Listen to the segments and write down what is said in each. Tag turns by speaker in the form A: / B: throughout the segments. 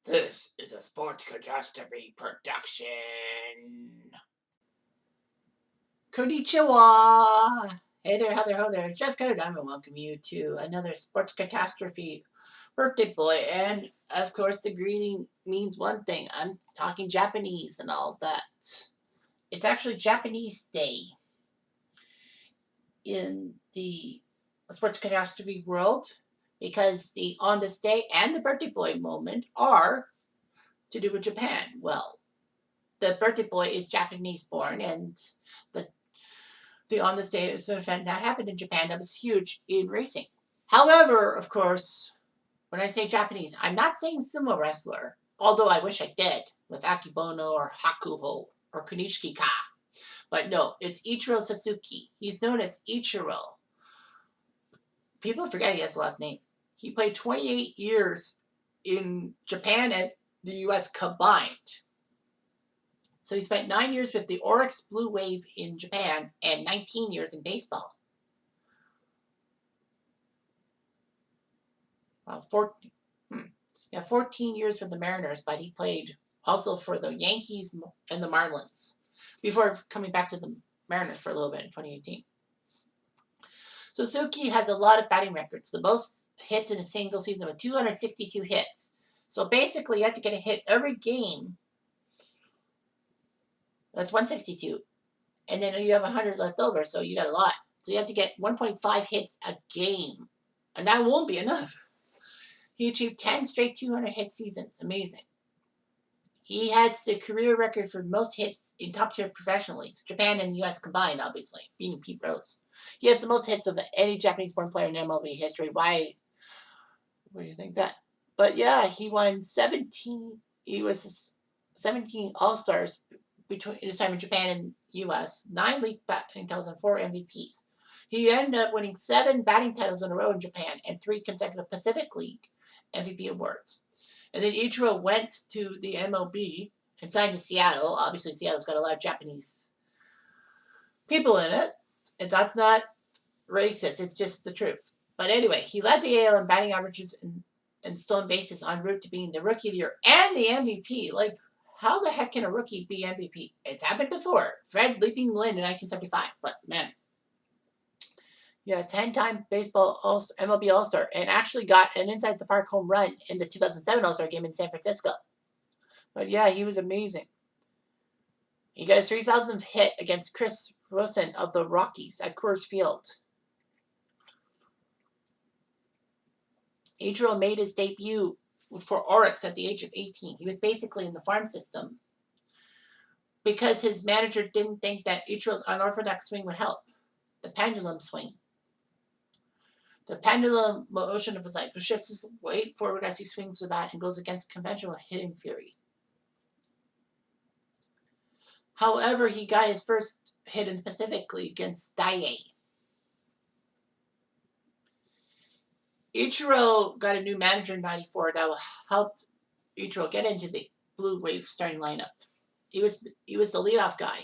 A: This is a Sports Catastrophe production. Konnichiwa! Hey there, ho there. It's Jeff Cutter. I welcome you to another Sports Catastrophe birthday boy. And of course, the greeting means one thing. I'm talking Japanese and all that. It's actually Japanese Day in the Sports Catastrophe world because the on this day and the birthday boy moment are to do with Japan. Well, the birthday boy is Japanese born, and the on this day is an event that happened in Japan that was huge in racing. However, of course, when I say Japanese, I'm not saying sumo wrestler, although I wish I did with Akibono or Hakuho or Kunichiki-ka. But no, it's Ichiro Suzuki. He's known as Ichiro. People forget he has the last name. He played 28 years in Japan and the US combined. So he spent 9 years with the Oryx Blue Wave in Japan and 19 years in baseball. 14 years with the Mariners, but he played also for the Yankees and the Marlins before coming back to the Mariners for a little bit in 2018. Suzuki has a lot of batting records, the most hits in a single season with 262 hits. So basically, you have to get a hit every game. That's 162. And then you have 100 left over, so you got a lot. So you have to get 1.5 hits a game. And that won't be enough. He achieved 10 straight 200 hit seasons. Amazing. He has the career record for most hits in top-tier professional leagues, Japan and the U.S. combined, obviously, beating Pete Rose. He has the most hits of any Japanese-born player in MLB history. Why? What do you think that? But yeah, he won 17. He was 17 All-Stars between his time in Japan and U.S., 9 league batting titles, and 4 MVPs. He ended up winning 7 batting titles in a row in Japan and 3 consecutive Pacific League MVP awards. And then Ichiro went to the MLB and signed to Seattle. Obviously, Seattle's got a lot of Japanese people in it. And that's not racist. It's just the truth. But anyway, he led the AL in batting averages and stolen bases en route to being the Rookie of the Year and the MVP. Like, how the heck can a rookie be MVP? It's happened before. Fred Leaping Lynn in 1975. But, man. Yeah, 10-time baseball MLB All-Star, and actually got an inside the park home run in the 2007 All-Star game in San Francisco. But yeah, he was amazing. He got his 3,000th hit against Chris Rosen of the Rockies at Coors Field. Ichiro made his debut for Oryx at the age of 18. He was basically in the farm system because his manager didn't think that Ichiro's unorthodox swing would help. The pendulum swing. The pendulum motion of his leg shifts his weight forward as he swings the bat and goes against conventional hitting fury. However, he got his first hit in the Pacific League against Daiei. Ichiro got a new manager in '94 that helped Ichiro get into the Blue Wave starting lineup. He was the leadoff guy,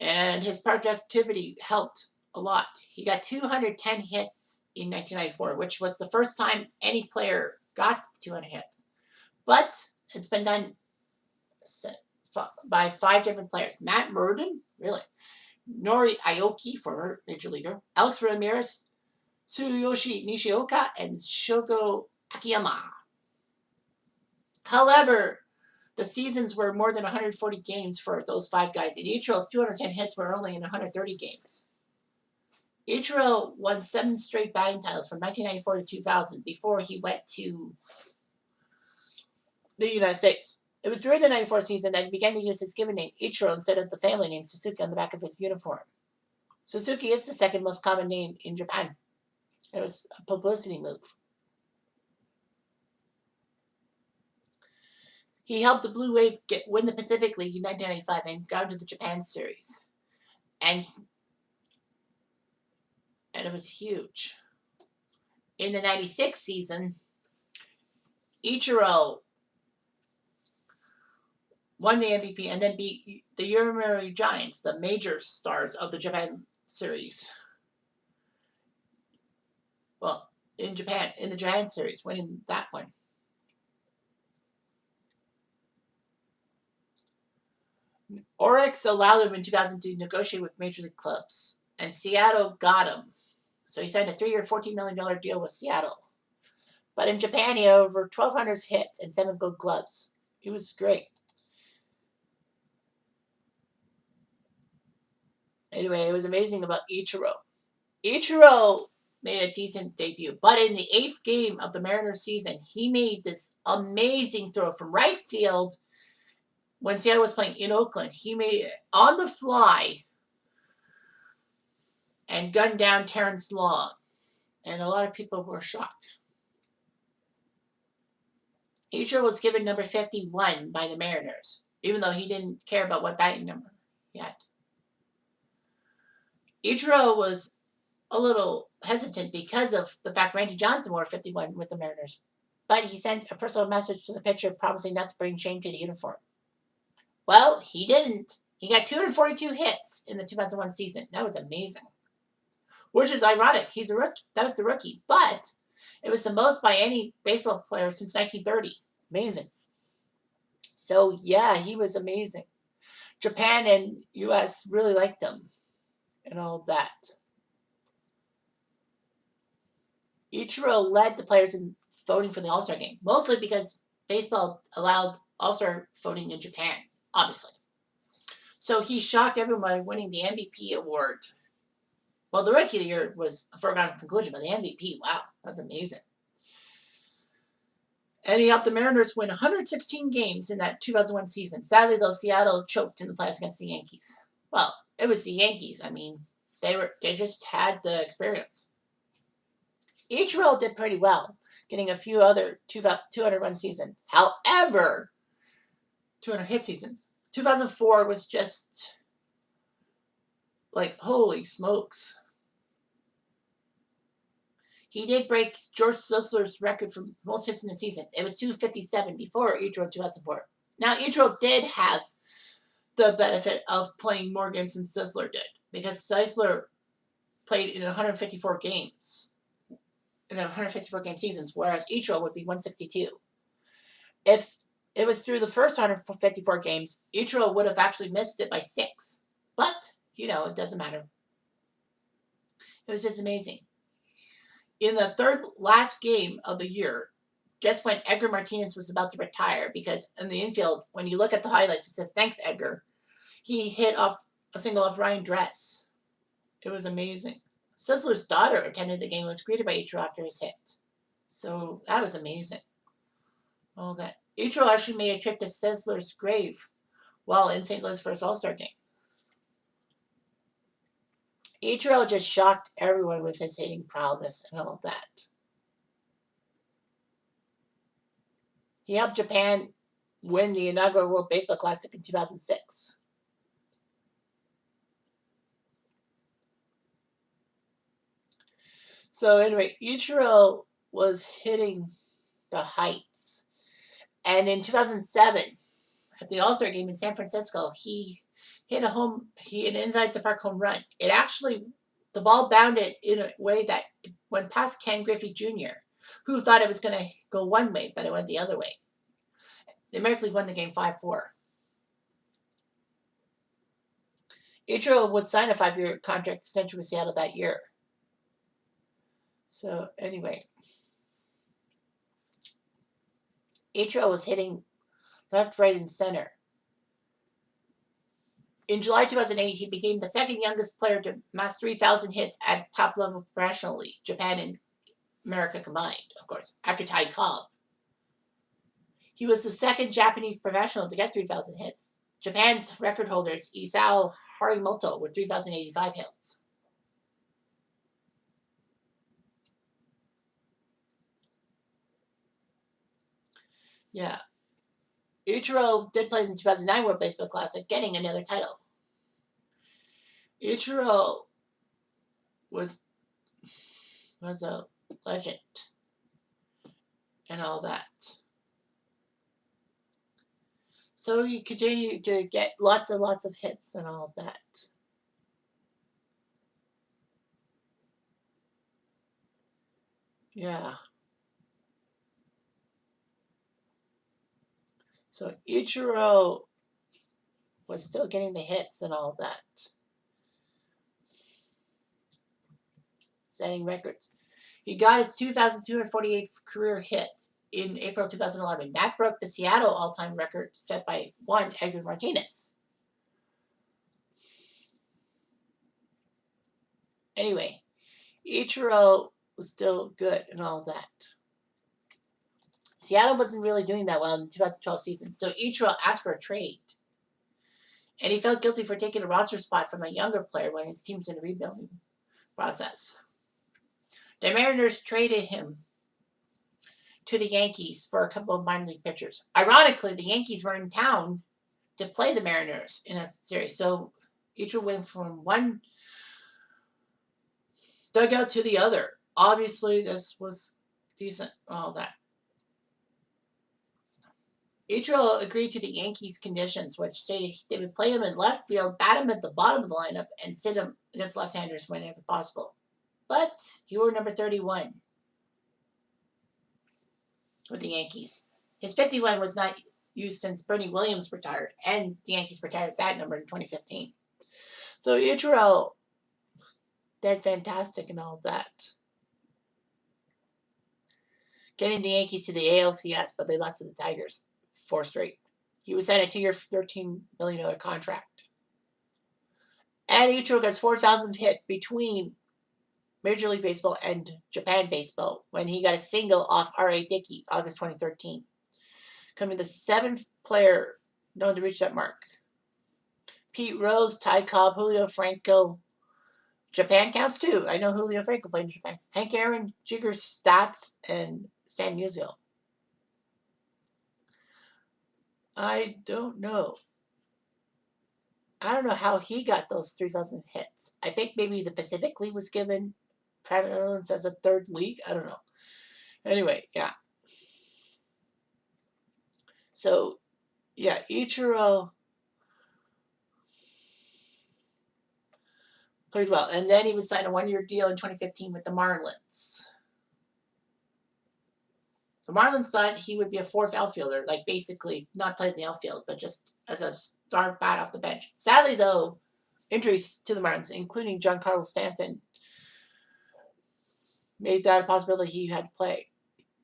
A: and his productivity helped a lot. He got 210 hits in 1994, which was the first time any player got 200 hits. But it's been done by 5 different players. Matt Murden, really. Nori Aoki, former major leaguer. Alex Ramirez, Tsuyoshi Nishioka, and Shogo Akiyama. However, the seasons were more than 140 games for those 5 guys, and Ichiro's 210 hits were only in 130 games. Ichiro won 7 straight batting titles from 1994 to 2000 before he went to the United States. It was during the '94 season that he began to use his given name, Ichiro, instead of the family name Suzuki on the back of his uniform. Suzuki is the second most common name in Japan. It was a publicity move. He helped the Blue Wave win the Pacific League in 1995 and got into the Japan Series. And it was huge. In the '96 season, Ichiro won the MVP and then beat the Yomiuri Giants, the major stars of the Japan Series. Well, in the Japan Series, winning that one. Oryx allowed him in 2002 to negotiate with major league clubs, and Seattle got him. So he signed a 3-year, $14 million deal with Seattle. But in Japan, he had over 1,200 hits and 7 gold gloves. He was great. Anyway, it was amazing about Ichiro. Ichiro made a decent debut, but in the 8th game of the Mariners season, he made this amazing throw from right field when Seattle was playing in Oakland. He made it on the fly and gunned down Terrence Long, and a lot of people were shocked. Ichiro was given number 51 by the Mariners, even though he didn't care about what batting number he had. Ichiro was a little hesitant because of the fact Randy Johnson wore 51 with the Mariners, but he sent a personal message to the pitcher promising not to bring shame to the uniform. Well, he didn't. He got 242 hits in the 2001 season. That was amazing. Which is ironic. He's a rookie. That was the rookie. But it was the most by any baseball player since 1930. Amazing. So, yeah, he was amazing. Japan and U.S. really liked him and all that. Ichiro led the players in voting for the All-Star game, mostly because baseball allowed All-Star voting in Japan, obviously. So he shocked everyone by winning the MVP award. Well, the Rookie of the Year was a foregone conclusion, but the MVP, wow, that's amazing. And he helped the Mariners win 116 games in that 2001 season. Sadly, though, Seattle choked in the playoffs against the Yankees. Well, it was the Yankees. I mean, they just had the experience. Ichiro did pretty well, getting a few other 200-run seasons. However, 200-hit seasons. 2004 was just like, holy smokes. He did break George Sisler's record for most hits in the season. It was 257 before Ichiro 2004. Now, Ichiro did have the benefit of playing more games than Sisler did, because Sisler played in 154 games, in 154 game seasons, whereas Ichiro would be 162. If it was through the first 154 games, Ichiro would have actually missed it by 6. But, it doesn't matter. It was just amazing. In the third last game of the year, just when Edgar Martinez was about to retire, because in the infield, when you look at the highlights, it says, "Thanks, Edgar." He hit off a single off Ryan Dress. It was amazing. Sisler's daughter attended the game and was greeted by Ichiro after his hit. So that was amazing. All that. Ichiro actually made a trip to Sisler's grave while in St. Louis for his All-Star game. Ichiro just shocked everyone with his hitting prowess and all that. He helped Japan win the inaugural World Baseball Classic in 2006. So anyway, Ichiro was hitting the heights. And in 2007, at the All-Star game in San Francisco, he hit an inside the park home run. The ball bounded in a way that went past Ken Griffey Jr., who thought it was going to go one way, but it went the other way. The American League won the game 5-4. Ichiro would sign a 5-year contract extension with Seattle that year. So anyway, Ichiro was hitting left, right, and center. In July 2008, he became the second youngest player to amass 3,000 hits at top level professionally, Japan and America combined, of course, after Ty Cobb. He was the second Japanese professional to get 3,000 hits. Japan's record holders, Isao Harimoto, with 3,085 hits. Yeah. Ichiro did play in the 2009 World Baseball Classic, getting another title. Ichiro was a legend and all that. So he continued to get lots and lots of hits and all that. Yeah. So Ichiro was still getting the hits and all that. Setting records. He got his 2,248 career hits in April 2011. That broke the Seattle all-time record set by one Edgar Martinez. Anyway, Ichiro was still good and all that. Seattle wasn't really doing that well in the 2012 season, so Ichiro asked for a trade. And he felt guilty for taking a roster spot from a younger player when his team's in a rebuilding process. The Mariners traded him to the Yankees for a couple of minor league pitchers. Ironically, the Yankees were in town to play the Mariners in a series, so Ichiro went from one dugout to the other. Obviously, this was decent and all that. Ichiro agreed to the Yankees' conditions, which stated they would play him in left field, bat him at the bottom of the lineup, and sit him against left-handers whenever possible. But he wore number 31 with the Yankees. His 51 was not used since Bernie Williams retired, and the Yankees retired that number in 2015. So Ichiro did fantastic and all that. Getting the Yankees to the ALCS, but they lost to the Tigers 4 straight. He was signed a 2-year, $13 million contract. And Ichiro gets 4,000 hit between Major League Baseball and Japan Baseball when he got a single off R.A. Dickey, August 2013. Becoming the 7th player known to reach that mark. Pete Rose, Ty Cobb, Julio Franco. Japan counts too. I know Julio Franco played in Japan. Hank Aaron, Jigger Stats, and Stan Musial. I don't know. I don't know how he got those 3,000 hits. I think maybe the Pacific League was given private islands as a third league. I don't know. Anyway, yeah. So, yeah, Ichiro played well. And then he would sign a 1-year deal in 2015 with the Marlins. The Marlins thought he would be a 4th outfielder, like basically not play in the outfield, but just as a start bat off the bench. Sadly, though, injuries to the Marlins, including Giancarlo Stanton, made that a possibility he had to play.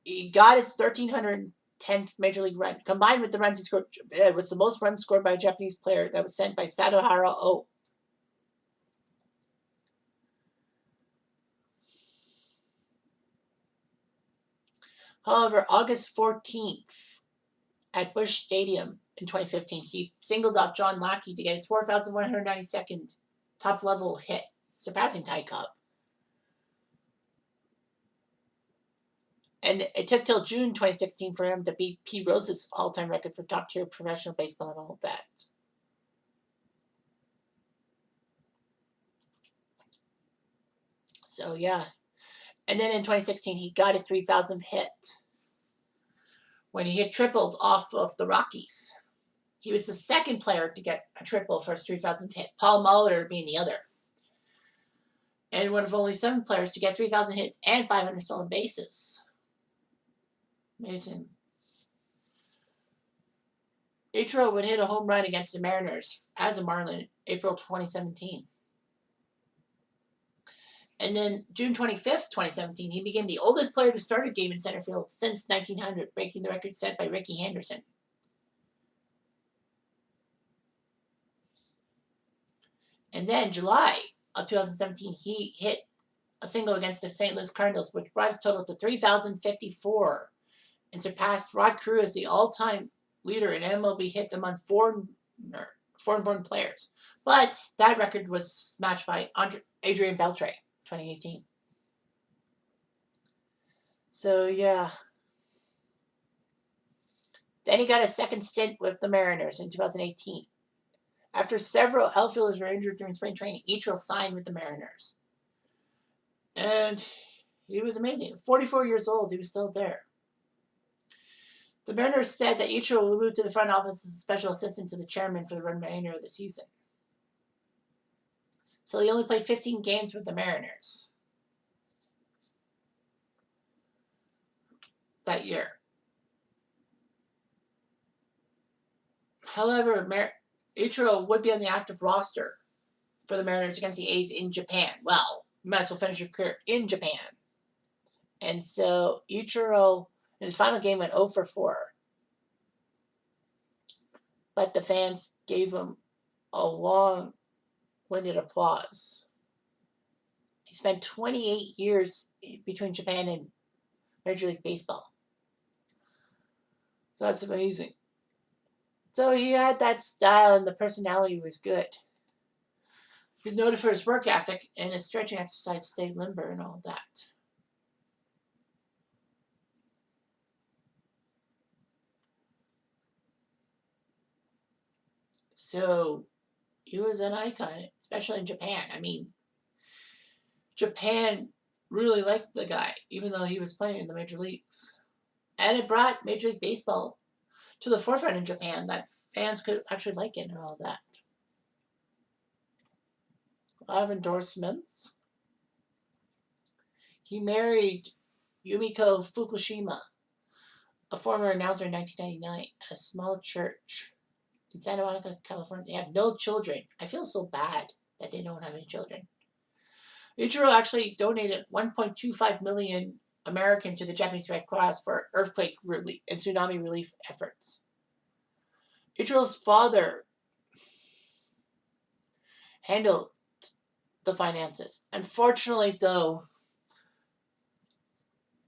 A: He got his 1,310th major league run. Combined with the runs he scored, it was the most runs scored by a Japanese player that was sent by Satohara O. However, August 14th at Busch Stadium in 2015, he singled off John Lackey to get his 4,192nd top-level hit, surpassing Ty Cobb. And it took till June 2016 for him to beat Pete Rose's all-time record for top-tier professional baseball and all of that. So, yeah. And then in 2016, he got his 3,000th hit when he had tripled off of the Rockies. He was the second player to get a triple for his 3,000th hit, Paul Molitor being the other. And one of only 7 players to get 3,000 hits and 500 stolen bases. Amazing. Ichiro would hit a home run against the Mariners as a Marlin in April 2017. And then June 25th, 2017, he became the oldest player to start a game in center field since 1900, breaking the record set by Ricky Henderson. And then July of 2017, he hit a single against the St. Louis Cardinals, which brought his total to 3,054 and surpassed Rod Carew as the all-time leader in MLB hits among foreign-born players. But that record was matched by Adrian Beltre, 2018. So, yeah. Then he got a second stint with the Mariners in 2018. After several outfielders were injured during spring training, Ichiro signed with the Mariners. And he was amazing. 44 years old, he was still there. The Mariners said that Ichiro will move to the front office as a special assistant to the chairman for the remainder of the season. So he only played 15 games with the Mariners that year. However, Ichiro would be on the active roster for the Mariners against the A's in Japan. Well, you might as well finish your career in Japan. And so Ichiro, in his final game, went 0 for 4. But the fans gave him a long-winded applause. He spent 28 years between Japan and Major League Baseball. That's amazing. So he had that style and the personality was good. He's noted for his work ethic and his stretching exercise, stayed limber and all that. So he was an icon, especially in Japan. I mean, Japan really liked the guy, even though he was playing in the major leagues. And it brought Major League Baseball to the forefront in Japan, that fans could actually like it and all that. A lot of endorsements. He married Yumiko Fukushima, a former announcer, in 1999 at a small church in Santa Monica, California. They have no children. I feel so bad that they don't have any children. Ichiro actually donated 1.25 million American to the Japanese Red Cross for earthquake relief and tsunami relief efforts. Ichiro's father handled the finances. Unfortunately, though,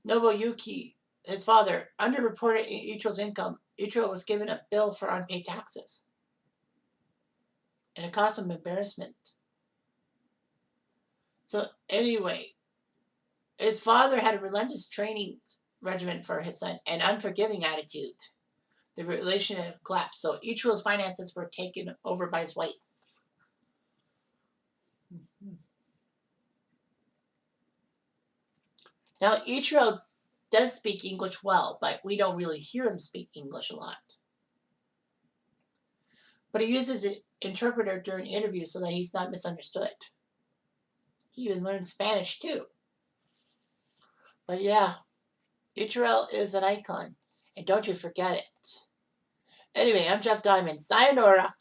A: Nobuyuki, his father, underreported Ichiro's income. Ichiro was given a bill for unpaid taxes, and it caused him embarrassment. So anyway, his father had a relentless training regimen for his son, an unforgiving attitude. The relationship collapsed, so Ichiro's finances were taken over by his wife. Now, Ichiro does speak English well, but we don't really hear him speak English a lot. But he uses an interpreter during interviews so that he's not misunderstood. He even learned Spanish too. But yeah, Ichiro is an icon, and don't you forget it. Anyway, I'm Jeff Diamond. Sayonara.